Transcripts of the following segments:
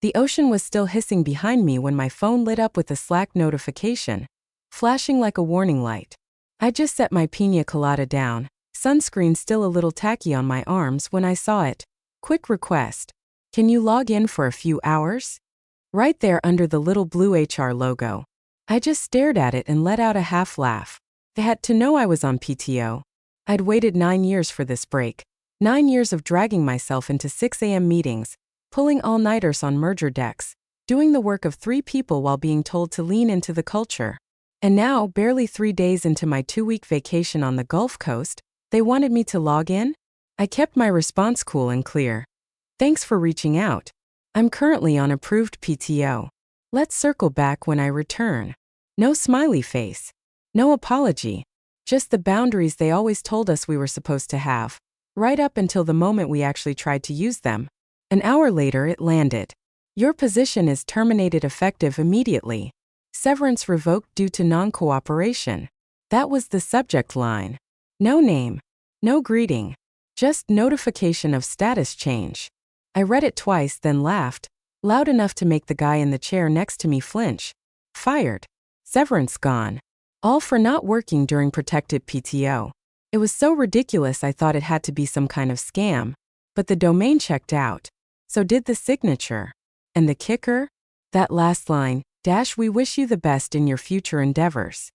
The ocean was still hissing behind me when my phone lit up with a Slack notification, flashing like a warning light. I just set my piña colada down, sunscreen still a little tacky on my arms when I saw it. Quick request. Can you log in for a few hours? Right there under the little blue HR logo. I just stared at it and let out a half laugh. They had to know I was on PTO. I'd waited 9 years for this break. 9 years of dragging myself into 6 a.m. meetings, pulling all-nighters on merger decks, doing the work of 3 people while being told to lean into the culture. And now, barely 3 days into my 2-week vacation on the Gulf Coast, they wanted me to log in? I kept my response cool and clear. Thanks for reaching out. I'm currently on approved PTO. Let's circle back when I return. No smiley face. No apology. Just the boundaries they always told us we were supposed to have. Right up until the moment we actually tried to use them. An hour later it landed. Your position is terminated effective immediately. Severance revoked due to non-cooperation. That was the subject line. No name. No greeting. Just notification of status change. I read it twice then laughed, loud enough to make the guy in the chair next to me flinch. Fired. Severance gone. All for not working during protected PTO. It was so ridiculous I thought it had to be some kind of scam. But the domain checked out. So did the signature. And the kicker? That last line, "We wish you the best in your future endeavors."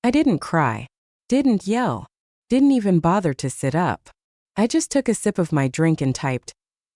I didn't cry. Didn't yell. Didn't even bother to sit up. I just took a sip of my drink and typed,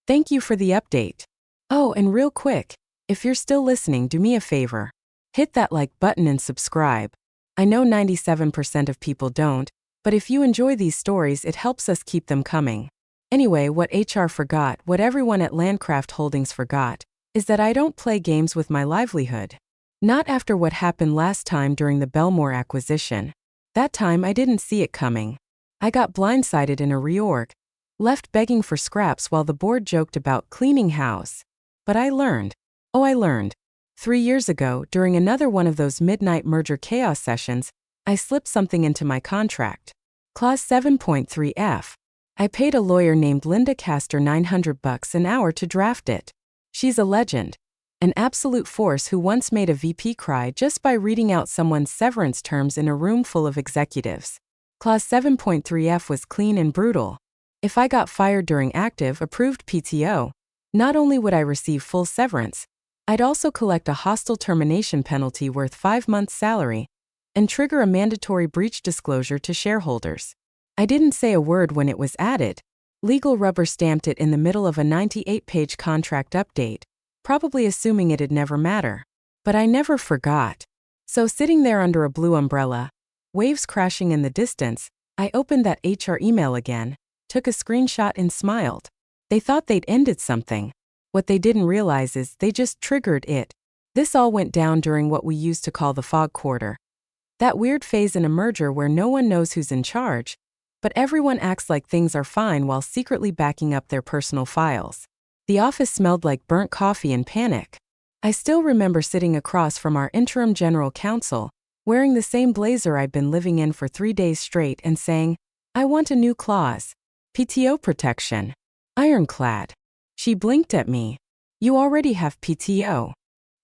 "Thank you for the update." Oh, and real quick, if you're still listening, do me a favor. Hit that like button and subscribe. I know 97% of people don't, but if you enjoy these stories, it helps us keep them coming. Anyway, what HR forgot, what everyone at Landcraft Holdings forgot, is that I don't play games with my livelihood. Not after what happened last time during the Belmore acquisition. That time I didn't see it coming. I got blindsided in a reorg, left begging for scraps while the board joked about cleaning house. But I learned. Oh, I learned. 3 years ago, during another one of those midnight merger chaos sessions, I slipped something into my contract. Clause 7.3F. I paid a lawyer named Linda Castor $900 an hour to draft it. She's a legend. An absolute force who once made a VP cry just by reading out someone's severance terms in a room full of executives. Clause 7.3F was clean and brutal. If I got fired during active, approved PTO, not only would I receive full severance, I'd also collect a hostile termination penalty worth 5 months' salary and trigger a mandatory breach disclosure to shareholders. I didn't say a word when it was added. Legal rubber stamped it in the middle of a 98-page contract update, probably assuming it'd never matter. But I never forgot. So sitting there under a blue umbrella, waves crashing in the distance, I opened that HR email again, took a screenshot and smiled. They thought they'd ended something. What they didn't realize is they just triggered it. This all went down during what we used to call the fog quarter. That weird phase in a merger where no one knows who's in charge, but everyone acts like things are fine while secretly backing up their personal files. The office smelled like burnt coffee and panic. I still remember sitting across from our interim general counsel, wearing the same blazer I'd been living in for 3 days straight and saying, "I want a new clause. PTO protection. Ironclad." She blinked at me. "You already have PTO."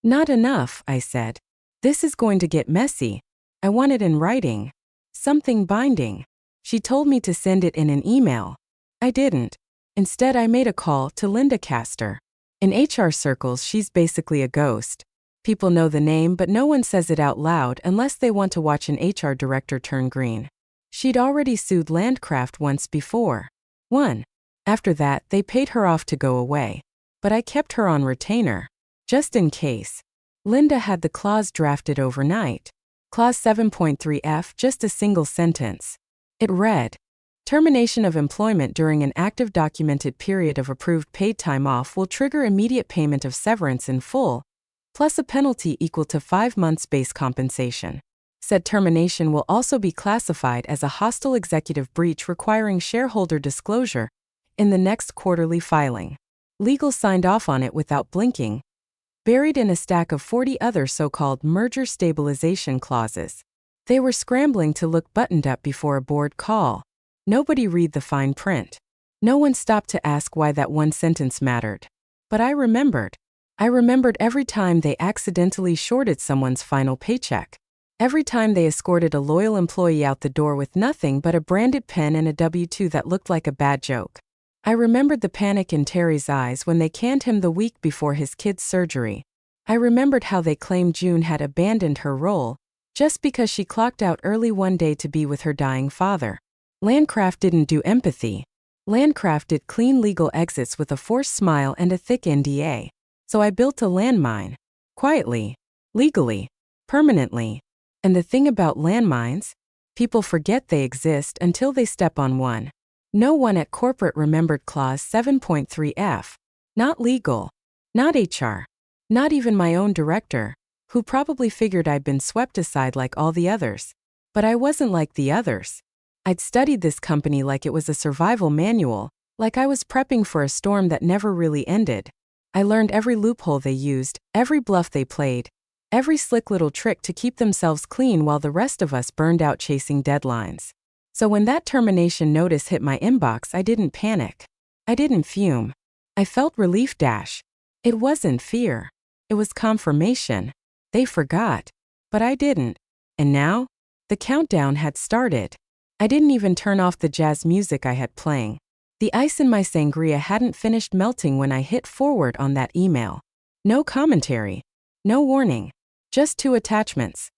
"Not enough," I said. "This is going to get messy. I want it in writing. Something binding." She told me to send it in an email. I didn't. Instead, I made a call to Linda Castor. In HR circles, she's basically a ghost. People know the name, but no one says it out loud unless they want to watch an HR director turn green. She'd already sued Landcraft once before. Won. After that, they paid her off to go away. But I kept her on retainer. Just in case. Linda had the clause drafted overnight. Clause 7.3F, just a single sentence. It read, "Termination of employment during an active documented period of approved paid time off will trigger immediate payment of severance in full, plus a penalty equal to 5 months base compensation. Said termination will also be classified as a hostile executive breach requiring shareholder disclosure in the next quarterly filing." Legal signed off on it without blinking, buried in a stack of 40 other so-called merger stabilization clauses. They were scrambling to look buttoned up before a board call. Nobody read the fine print. No one stopped to ask why that one sentence mattered. But I remembered. I remembered every time they accidentally shorted someone's final paycheck. Every time they escorted a loyal employee out the door with nothing but a branded pen and a W-2 that looked like a bad joke. I remembered the panic in Terry's eyes when they canned him the week before his kid's surgery. I remembered how they claimed June had abandoned her role just because she clocked out early one day to be with her dying father. Landcraft didn't do empathy. Landcraft did clean legal exits with a forced smile and a thick NDA. So I built a landmine. Quietly. Legally. Permanently. And the thing about landmines? People forget they exist until they step on one. No one at corporate remembered Clause 7.3F. Not legal. Not HR. Not even my own director, who probably figured I'd been swept aside like all the others. But I wasn't like the others. I'd studied this company like it was a survival manual, like I was prepping for a storm that never really ended. I learned every loophole they used, every bluff they played, every slick little trick to keep themselves clean while the rest of us burned out chasing deadlines. So when that termination notice hit my inbox, I didn't panic. I didn't fume. I felt relief. It wasn't fear. It was confirmation. They forgot. But I didn't. And now? The countdown had started. I didn't even turn off the jazz music I had playing. The ice in my sangria hadn't finished melting when I hit forward on that email. No commentary. No warning. Just 2 attachments.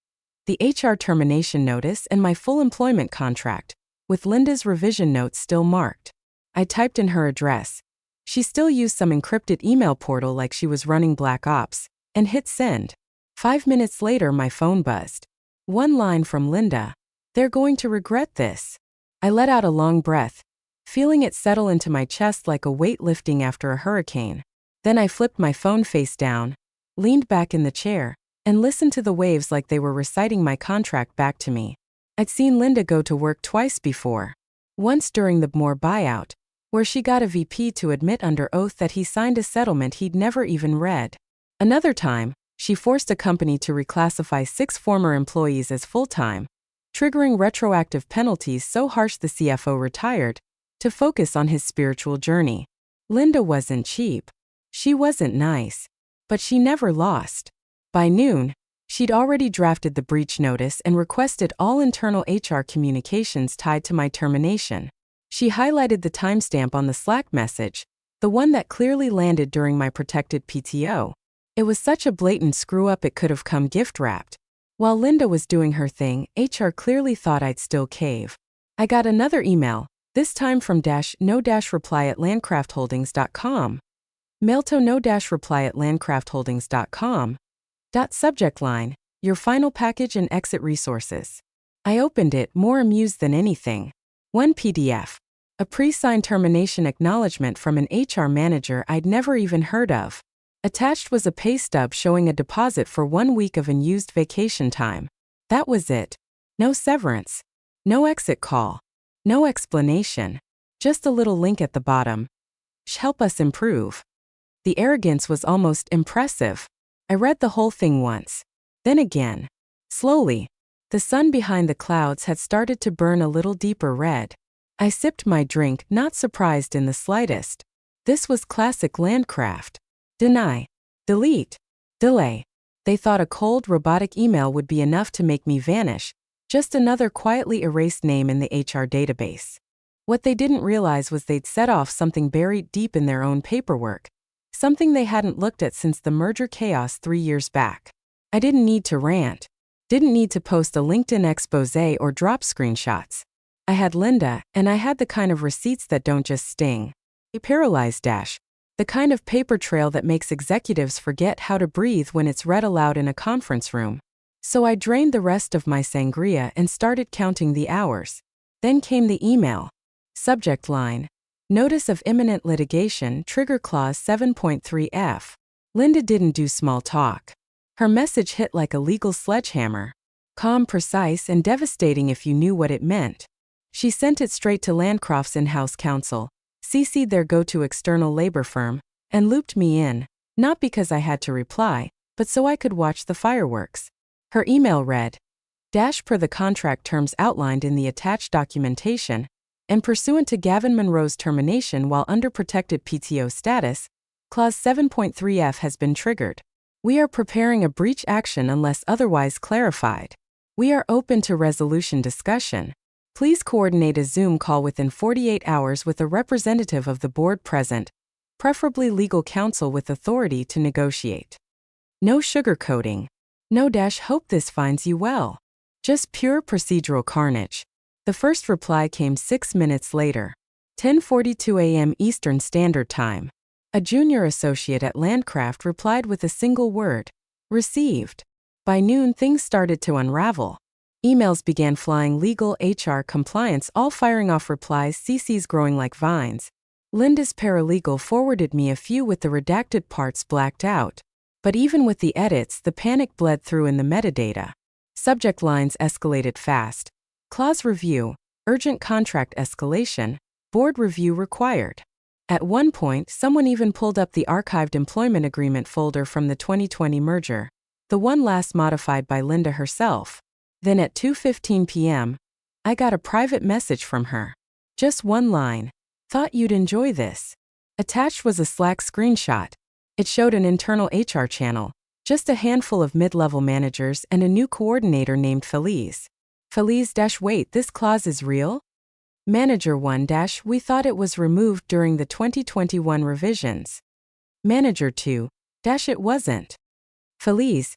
The HR termination notice and my full employment contract, with Linda's revision notes still marked. I typed in her address. She still used some encrypted email portal like she was running Black Ops, and hit send. 5 minutes later my phone buzzed. One line from Linda. "They're going to regret this." I let out a long breath, feeling it settle into my chest like a weight lifting after a hurricane. Then I flipped my phone face down, leaned back in the chair, and listened to the waves like they were reciting my contract back to me. I'd seen Linda go to work twice before. Once during the Moore buyout, where she got a VP to admit under oath that he signed a settlement he'd never even read. Another time, she forced a company to reclassify 6 former employees as full-time, triggering retroactive penalties so harsh the CFO retired, to focus on his spiritual journey. Linda wasn't cheap. She wasn't nice. But she never lost. By noon, she'd already drafted the breach notice and requested all internal HR communications tied to my termination. She highlighted the timestamp on the Slack message, the one that clearly landed during my protected PTO. It was such a blatant screw-up it could have come gift-wrapped. While Linda was doing her thing, HR clearly thought I'd still cave. I got another email, this time from no-reply@landcraftholdings.com. Mail to no-reply@landcraftholdings.com. Subject line, your final package and exit resources. I opened it, more amused than anything. One PDF. A pre-signed termination acknowledgement from an HR manager I'd never even heard of. Attached was a pay stub showing a deposit for 1 week of unused vacation time. That was it. No severance. No exit call. No explanation. Just a little link at the bottom. Help us improve. The arrogance was almost impressive. I read the whole thing once. Then again. Slowly. The sun behind the clouds had started to burn a little deeper red. I sipped my drink, not surprised in the slightest. This was classic Landcraft. Deny. Delete. Delay. They thought a cold, robotic email would be enough to make me vanish, just another quietly erased name in the HR database. What they didn't realize was they'd set off something buried deep in their own paperwork, something they hadn't looked at since the merger chaos 3 years back. I didn't need to rant. Didn't need to post a LinkedIn expose or drop screenshots. I had Linda, and I had the kind of receipts that don't just sting. A paralyzed dash. The kind of paper trail that makes executives forget how to breathe when it's read aloud in a conference room. So I drained the rest of my sangria and started counting the hours. Then came the email. Subject line. Notice of imminent litigation, trigger clause 7.3F. Linda didn't do small talk. Her message hit like a legal sledgehammer. Calm, precise, and devastating if you knew what it meant. She sent it straight to Landcraft's in-house counsel, CC'd their go-to external labor firm, and looped me in, not because I had to reply, but so I could watch the fireworks. Her email read, per the contract terms outlined in the attached documentation, and pursuant to Gavin Monroe's termination while under protected PTO status, Clause 7.3F has been triggered. We are preparing a breach action unless otherwise clarified. We are open to resolution discussion. Please coordinate a Zoom call within 48 hours with a representative of the board present, preferably legal counsel with authority to negotiate. No sugarcoating. No dash hope this finds you well. Just pure procedural carnage. The first reply came 6 minutes later. 10:42 a.m. Eastern Standard Time. A junior associate at Landcraft replied with a single word. Received. By noon things started to unravel. Emails began flying, legal, HR, compliance, all firing off replies, CCs growing like vines. Linda's paralegal forwarded me a few with the redacted parts blacked out. But even with the edits, the panic bled through in the metadata. Subject lines escalated fast. Clause review, urgent contract escalation, board review required. At one point, someone even pulled up the archived employment agreement folder from the 2020 merger, the one last modified by Linda herself. Then at 2:15 p.m., I got a private message from her. Just one line. Thought you'd enjoy this. Attached was a Slack screenshot. It showed an internal HR channel, just a handful of mid-level managers and a new coordinator named Feliz. Feliz-wait, this clause is real? Manager 1- we thought it was removed during the 2021 revisions. Manager 2- it wasn't. Feliz-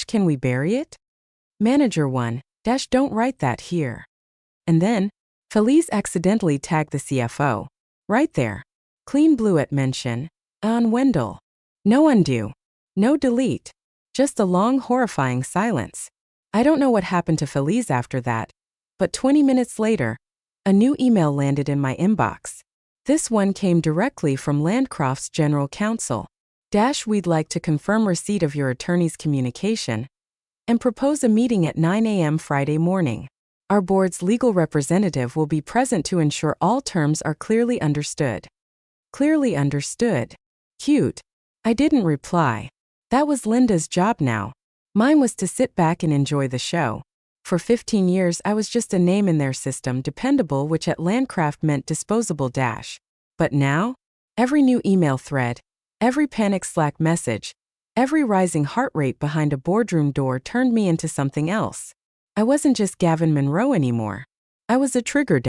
can we bury it? Manager 1- don't write that here. And then, Feliz accidentally tagged the CFO. Right there. Clean blue at mention. On Wendell. No undo. No delete. Just a long, horrifying silence. I don't know what happened to Feliz after that, but 20 minutes later, a new email landed in my inbox. This one came directly from Landcraft's general counsel. We'd like to confirm receipt of your attorney's communication and propose a meeting at 9 a.m. Friday morning. Our board's legal representative will be present to ensure all terms are clearly understood. Clearly understood. Cute. I didn't reply. That was Linda's job now. Mine was to sit back and enjoy the show. For 15 years I was just a name in their system, dependable, which at Landcraft meant disposable. But now? Every new email thread, every panic Slack message, every rising heart rate behind a boardroom door turned me into something else. I wasn't just Gavin Monroe anymore. I was a trigger,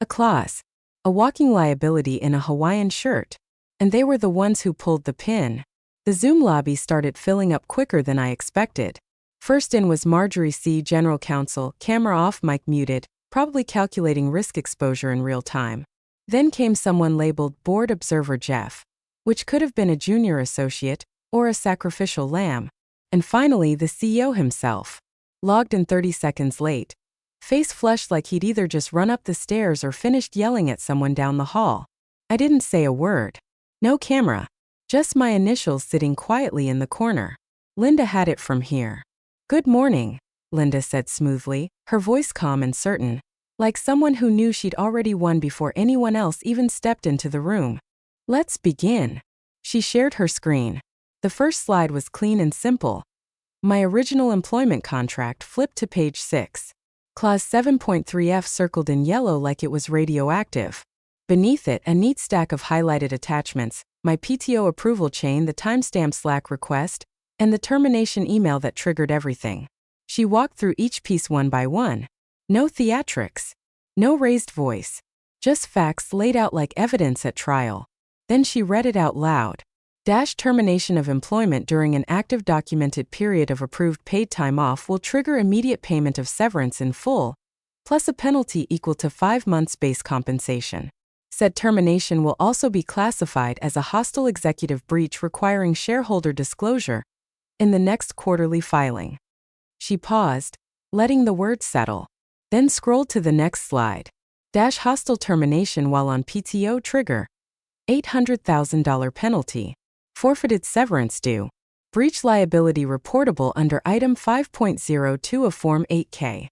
a clause, a walking liability in a Hawaiian shirt. And they were the ones who pulled the pin. The Zoom lobby started filling up quicker than I expected. First in was Marjorie C., General Counsel, camera off, mic muted, probably calculating risk exposure in real time. Then came someone labeled Board Observer Jeff, which could have been a junior associate or a sacrificial lamb. And finally the CEO himself, logged in 30 seconds late, face flushed like he'd either just run up the stairs or finished yelling at someone down the hall. I didn't say a word. No camera. Just my initials sitting quietly in the corner. Linda had it from here. Good morning, Linda said smoothly, her voice calm and certain, like someone who knew she'd already won before anyone else even stepped into the room. Let's begin. She shared her screen. The first slide was clean and simple. My original employment contract flipped to page 6. Clause 7.3F circled in yellow like it was radioactive. Beneath it, a neat stack of highlighted attachments, my PTO approval chain, the timestamp Slack request, and the termination email that triggered everything. She walked through each piece one by one. No theatrics. No raised voice. Just facts laid out like evidence at trial. Then she read it out loud. Termination of employment during an active documented period of approved paid time off will trigger immediate payment of severance in full, plus a penalty equal to 5 months base compensation. Said termination will also be classified as a hostile executive breach requiring shareholder disclosure in the next quarterly filing. She paused, letting the words settle, then scrolled to the next slide. Hostile termination while on PTO trigger. $800,000 penalty. Forfeited severance due. Breach liability reportable under Item 5.02 of Form 8K.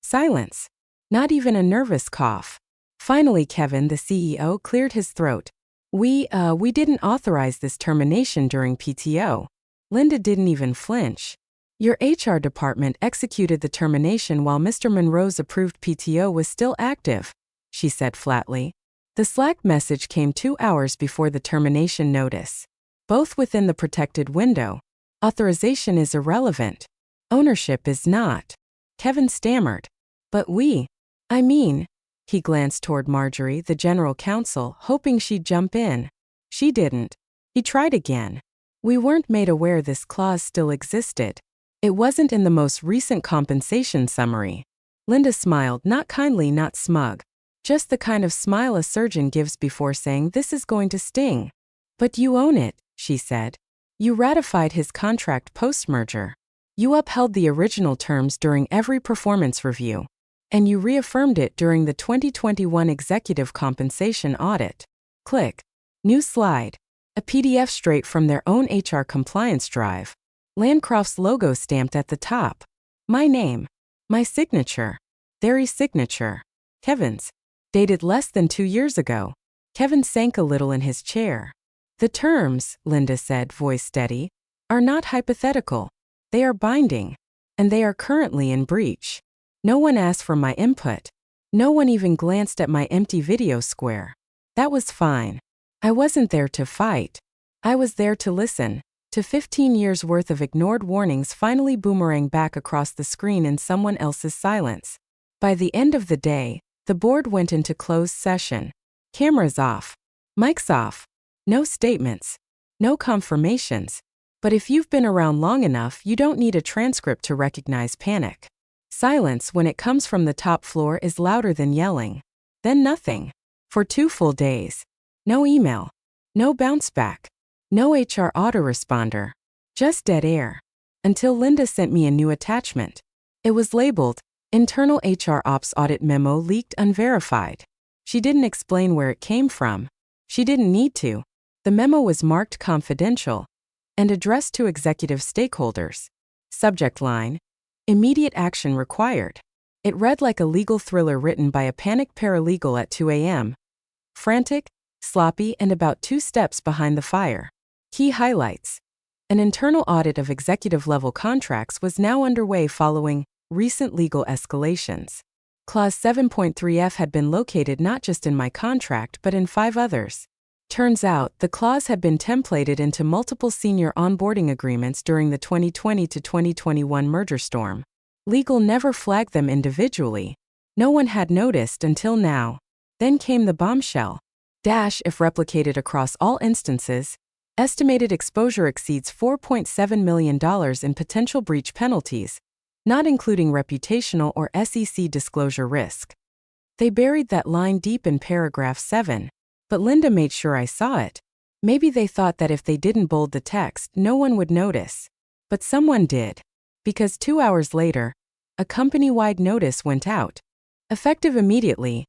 Silence. Not even a nervous cough. Finally, Kevin, the CEO, cleared his throat. We didn't authorize this termination during PTO. Linda didn't even flinch. Your HR department executed the termination while Mr. Monroe's approved PTO was still active, she said flatly. The Slack message came 2 hours before the termination notice. Both within the protected window. Authorization is irrelevant. Ownership is not. Kevin stammered. But he glanced toward Marjorie, the general counsel, hoping she'd jump in. She didn't. He tried again. We weren't made aware this clause still existed. It wasn't in the most recent compensation summary. Linda smiled, not kindly, not smug. Just the kind of smile a surgeon gives before saying this is going to sting. But you own it, she said. You ratified his contract post-merger. You upheld the original terms during every performance review. And you reaffirmed it during the 2021 executive compensation audit. Click. New slide. A PDF straight from their own HR compliance drive. Landcroft's logo stamped at the top. My name. My signature. Their e-signature. Kevin's. Dated less than 2 years ago. Kevin sank a little in his chair. The terms, Linda said, voice steady, are not hypothetical. They are binding. And they are currently in breach. No one asked for my input. No one even glanced at my empty video square. That was fine. I wasn't there to fight. I was there to listen, to 15 years' worth of ignored warnings finally boomerang back across the screen in someone else's silence. By the end of the day, the board went into closed session. Cameras off. Mics off. No statements. No confirmations. But if you've been around long enough, you don't need a transcript to recognize panic. Silence when it comes from the top floor is louder than yelling. Then nothing. For 2 full days. No email. No bounce back. No HR autoresponder. Just dead air. Until Linda sent me a new attachment. It was labeled, Internal HR Ops Audit Memo Leaked Unverified. She didn't explain where it came from. She didn't need to. The memo was marked confidential and addressed to executive stakeholders. Subject line, Immediate action required. It read like a legal thriller written by a panicked paralegal at 2 a.m. Frantic, sloppy, and about 2 steps behind the fire. Key highlights. An internal audit of executive-level contracts was now underway following recent legal escalations. Clause 7.3F had been located not just in my contract but in 5 others. Turns out, the clause had been templated into multiple senior onboarding agreements during the 2020 to 2021 merger storm. Legal never flagged them individually. No one had noticed until now. Then came the bombshell. If replicated across all instances, estimated exposure exceeds $4.7 million in potential breach penalties, not including reputational or SEC disclosure risk. They buried that line deep in paragraph 7. But Linda made sure I saw it. Maybe they thought that if they didn't bold the text, no one would notice. But someone did. Because 2 hours later, a company-wide notice went out. Effective immediately,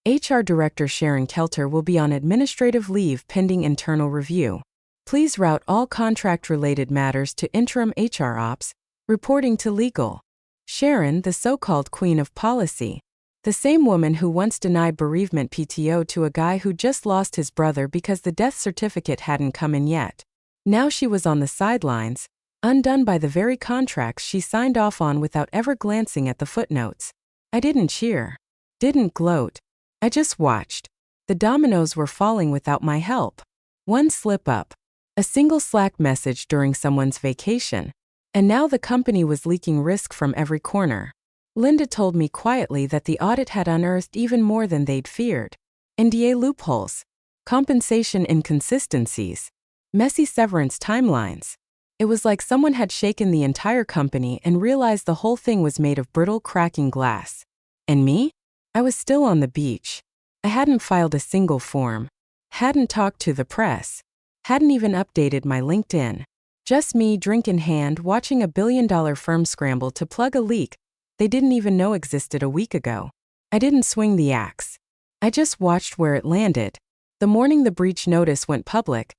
HR Director Sharon Kelter will be on administrative leave pending internal review. Please route all contract-related matters to interim HR Ops, reporting to legal. Sharon, the so-called queen of policy. The same woman who once denied bereavement PTO to a guy who just lost his brother because the death certificate hadn't come in yet. Now she was on the sidelines, undone by the very contracts she signed off on without ever glancing at the footnotes. I didn't cheer. Didn't gloat. I just watched. The dominoes were falling without my help. One slip-up. A single Slack message during someone's vacation. And now the company was leaking risk from every corner. Linda told me quietly that the audit had unearthed even more than they'd feared. NDA loopholes. Compensation inconsistencies. Messy severance timelines. It was like someone had shaken the entire company and realized the whole thing was made of brittle, cracking glass. And me? I was still on the beach. I hadn't filed a single form. Hadn't talked to the press. Hadn't even updated my LinkedIn. Just me, drink in hand, watching a billion-dollar firm scramble to plug a leak they didn't even know existed a week ago. I didn't swing the axe. I just watched where it landed. The morning the breach notice went public,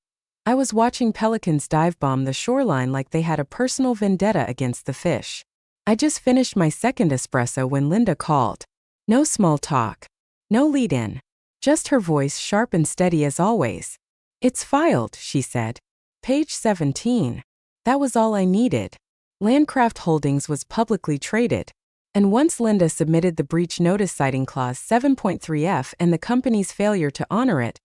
I was watching pelicans dive bomb the shoreline like they had a personal vendetta against the fish. I just finished my second espresso when Linda called. No small talk. No lead-in. Just her voice sharp and steady as always. It's filed, she said. Page 17. That was all I needed. Landcraft Holdings was publicly traded. And once Linda submitted the breach notice citing Clause 7.3F and the company's failure to honor it,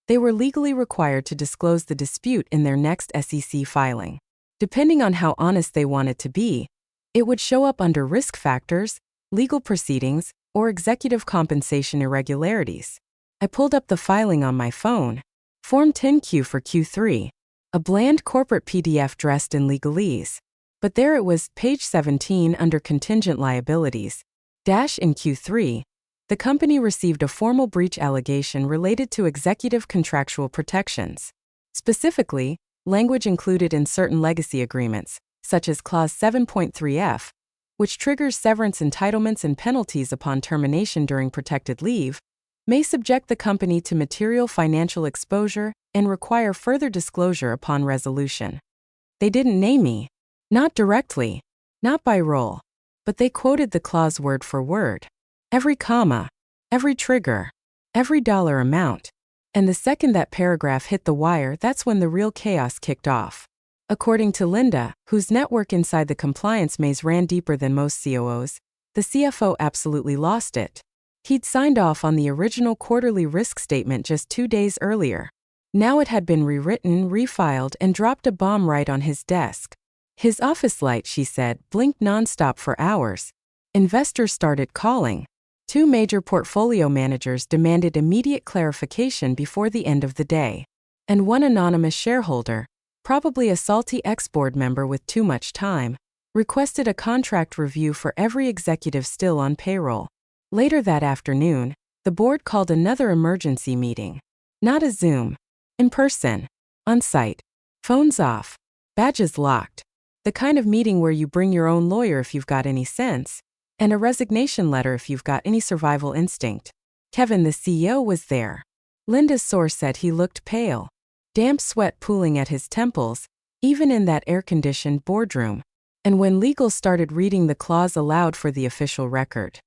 they were legally required to disclose the dispute in their next SEC filing. Depending on how honest they wanted to be, it would show up under risk factors, legal proceedings, or executive compensation irregularities. I pulled up the filing on my phone. Form 10Q for Q3, a bland corporate PDF dressed in legalese. But there it was, page 17 under contingent liabilities. In Q3, the company received a formal breach allegation related to executive contractual protections. Specifically, language included in certain legacy agreements, such as Clause 7.3F, which triggers severance entitlements and penalties upon termination during protected leave, may subject the company to material financial exposure and require further disclosure upon resolution. They didn't name me. Not directly, not by role, but they quoted the clause word for word. Every comma, every trigger, every dollar amount. And the second that paragraph hit the wire, that's when the real chaos kicked off. According to Linda, whose network inside the compliance maze ran deeper than most COOs, the CFO absolutely lost it. He'd signed off on the original quarterly risk statement just 2 days earlier. Now it had been rewritten, refiled, and dropped a bomb right on his desk. His office light, she said, blinked nonstop for hours. Investors started calling. 2 major portfolio managers demanded immediate clarification before the end of the day. And one anonymous shareholder, probably a salty ex-board member with too much time, requested a contract review for every executive still on payroll. Later that afternoon, the board called another emergency meeting. Not a Zoom. In person. On site. Phones off. Badges locked. The kind of meeting where you bring your own lawyer if you've got any sense, and a resignation letter if you've got any survival instinct. Kevin, the CEO, was there. Linda's source said he looked pale. Damp sweat pooling at his temples, even in that air-conditioned boardroom. And when legal started reading the clause aloud for the official record,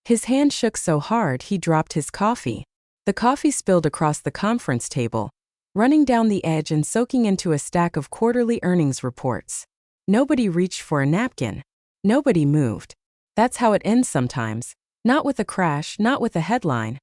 his hand shook so hard he dropped his coffee. The coffee spilled across the conference table, running down the edge and soaking into a stack of quarterly earnings reports. Nobody reached for a napkin. Nobody moved. That's how it ends sometimes. Not with a crash, not with a headline,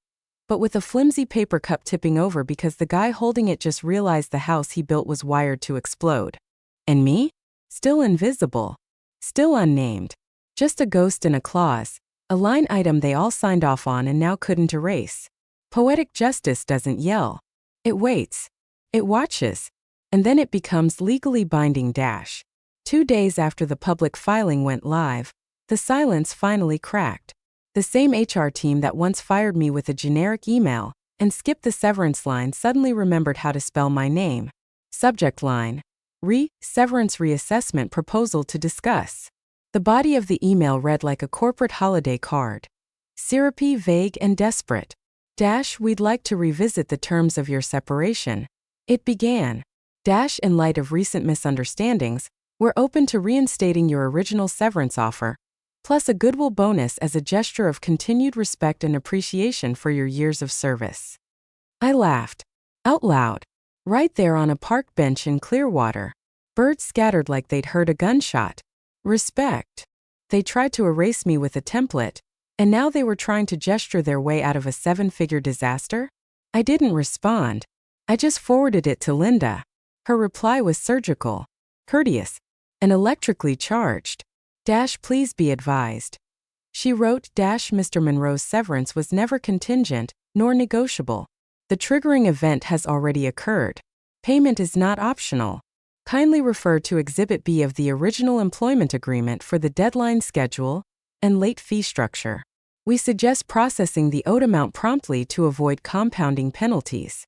but with a flimsy paper cup tipping over because the guy holding it just realized the house he built was wired to explode. And me? Still invisible. Still unnamed. Just a ghost in a clause, a line item they all signed off on and now couldn't erase. Poetic justice doesn't yell. It waits. It watches. And then it becomes legally binding. 2 days after the public filing went live, the silence finally cracked. The same HR team that once fired me with a generic email and skipped the severance line suddenly remembered how to spell my name. Subject line: Severance reassessment proposal to discuss. The body of the email read like a corporate holiday card. Syrupy, vague, and desperate. We'd like to revisit the terms of your separation. It began. In light of recent misunderstandings, we're open to reinstating your original severance offer, plus a goodwill bonus as a gesture of continued respect and appreciation for your years of service. I laughed. Out loud. Right there on a park bench in Clearwater. Birds scattered like they'd heard a gunshot. Respect. They tried to erase me with a template, and now they were trying to gesture their way out of a 7-figure disaster? I didn't respond. I just forwarded it to Linda. Her reply was surgical, courteous, and electrically charged. Please be advised. She wrote, Mr. Monroe's severance was never contingent, nor negotiable. The triggering event has already occurred. Payment is not optional. Kindly refer to Exhibit B of the original employment agreement for the deadline schedule and late fee structure. We suggest processing the owed amount promptly to avoid compounding penalties.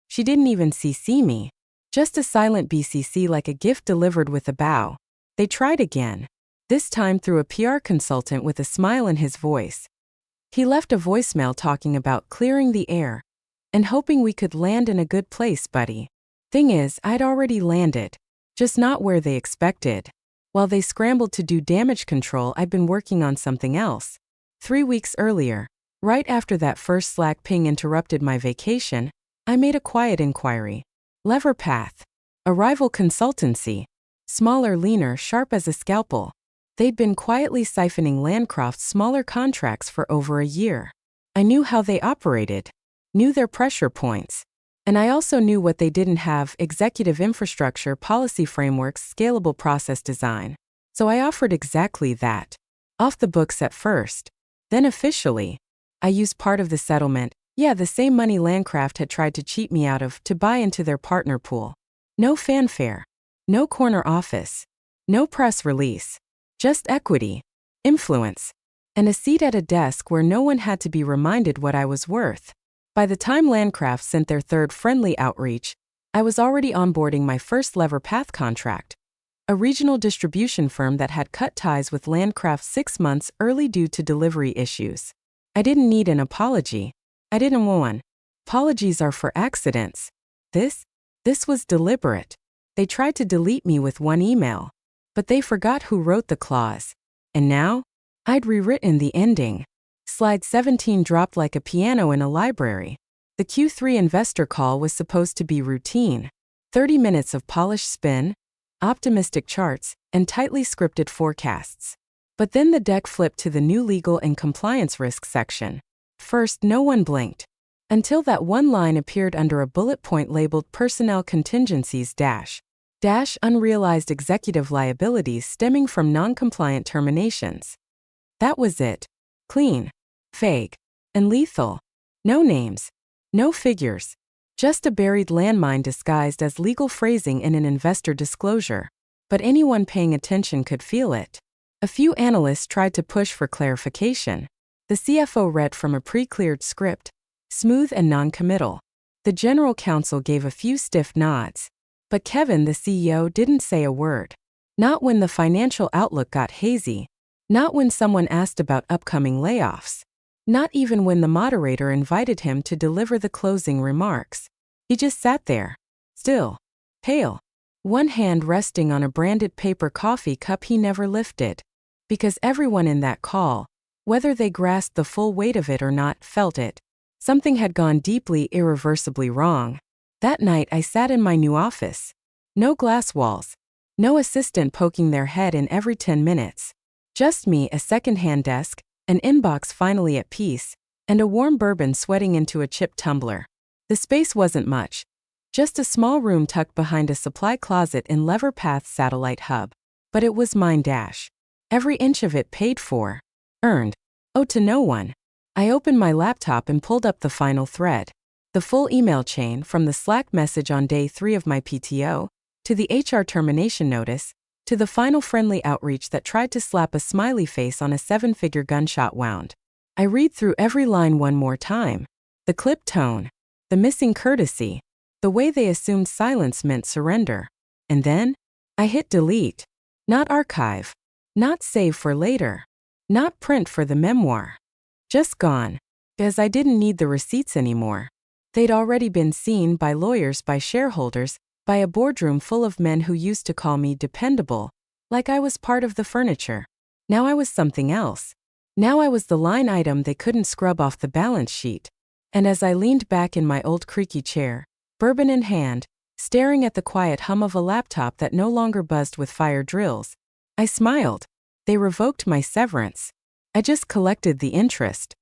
She didn't even CC me. Just a silent BCC like a gift delivered with a bow. They tried again. This time through a PR consultant with a smile in his voice. He left a voicemail talking about clearing the air and hoping we could land in a good place, buddy. Thing is, I'd already landed, just not where they expected. While they scrambled to do damage control, I'd been working on something else. 3 weeks earlier, right after that first Slack ping interrupted my vacation, I made a quiet inquiry. Lever Path. A rival consultancy. Smaller, leaner, sharp as a scalpel. They'd been quietly siphoning Landcroft's smaller contracts for over a year. I knew how they operated, knew their pressure points. And I also knew what they didn't have: executive infrastructure, policy frameworks, scalable process design. So I offered exactly that. Off the books at first. Then officially. I used part of the settlement, the same money Landcroft had tried to cheat me out of, to buy into their partner pool. No fanfare. No corner office. No press release. Just equity, influence, and a seat at a desk where no one had to be reminded what I was worth. By the time Landcroft sent their third friendly outreach, I was already onboarding my first Lever Path contract, a regional distribution firm that had cut ties with Landcroft 6 months early due to delivery issues. I didn't need an apology. I didn't want one. Apologies are for accidents. This was deliberate. They tried to delete me with one email, but they forgot who wrote the clause. And now, I'd rewritten the ending. Slide 17 dropped like a piano in a library. The Q3 investor call was supposed to be routine. 30 minutes of polished spin, optimistic charts, and tightly scripted forecasts. But then the deck flipped to the new legal and compliance risk section. First, no one blinked, until that one line appeared under a bullet point labeled Personnel Contingencies dash unrealized executive liabilities stemming from non-compliant terminations. That was it. Clean, vague, and lethal. No names, no figures, just a buried landmine disguised as legal phrasing in an investor disclosure. But anyone paying attention could feel it. A few analysts tried to push for clarification. The CFO read from a pre-cleared script, smooth and non-committal. The general counsel gave a few stiff nods. But Kevin, the CEO, didn't say a word. Not when the financial outlook got hazy. Not when someone asked about upcoming layoffs. Not even when the moderator invited him to deliver the closing remarks. He just sat there, still, pale, one hand resting on a branded paper coffee cup he never lifted. Because everyone in that call, whether they grasped the full weight of it or not, felt it. Something had gone deeply, irreversibly wrong. That night I sat in my new office. No glass walls. No assistant poking their head in every 10 minutes. Just me, a second-hand desk, an inbox finally at peace, and a warm bourbon sweating into a chipped tumbler. The space wasn't much. Just a small room tucked behind a supply closet in Lever Path's satellite hub. But it was mine. Every inch of it paid for. Earned. Owed to no one. I opened my laptop and pulled up the final thread. The full email chain, from the Slack message on day 3 of my PTO, to the HR termination notice, to the final friendly outreach that tried to slap a smiley face on a 7-figure gunshot wound. I read through every line one more time. The clipped tone. The missing courtesy. The way they assumed silence meant surrender. And then, I hit delete. Not archive. Not save for later. Not print for the memoir. Just gone. Because I didn't need the receipts anymore. They'd already been seen by lawyers, by shareholders, by a boardroom full of men who used to call me dependable, like I was part of the furniture. Now I was something else. Now I was the line item they couldn't scrub off the balance sheet. And as I leaned back in my old creaky chair, bourbon in hand, staring at the quiet hum of a laptop that no longer buzzed with fire drills, I smiled. They revoked my severance. I just collected the interest.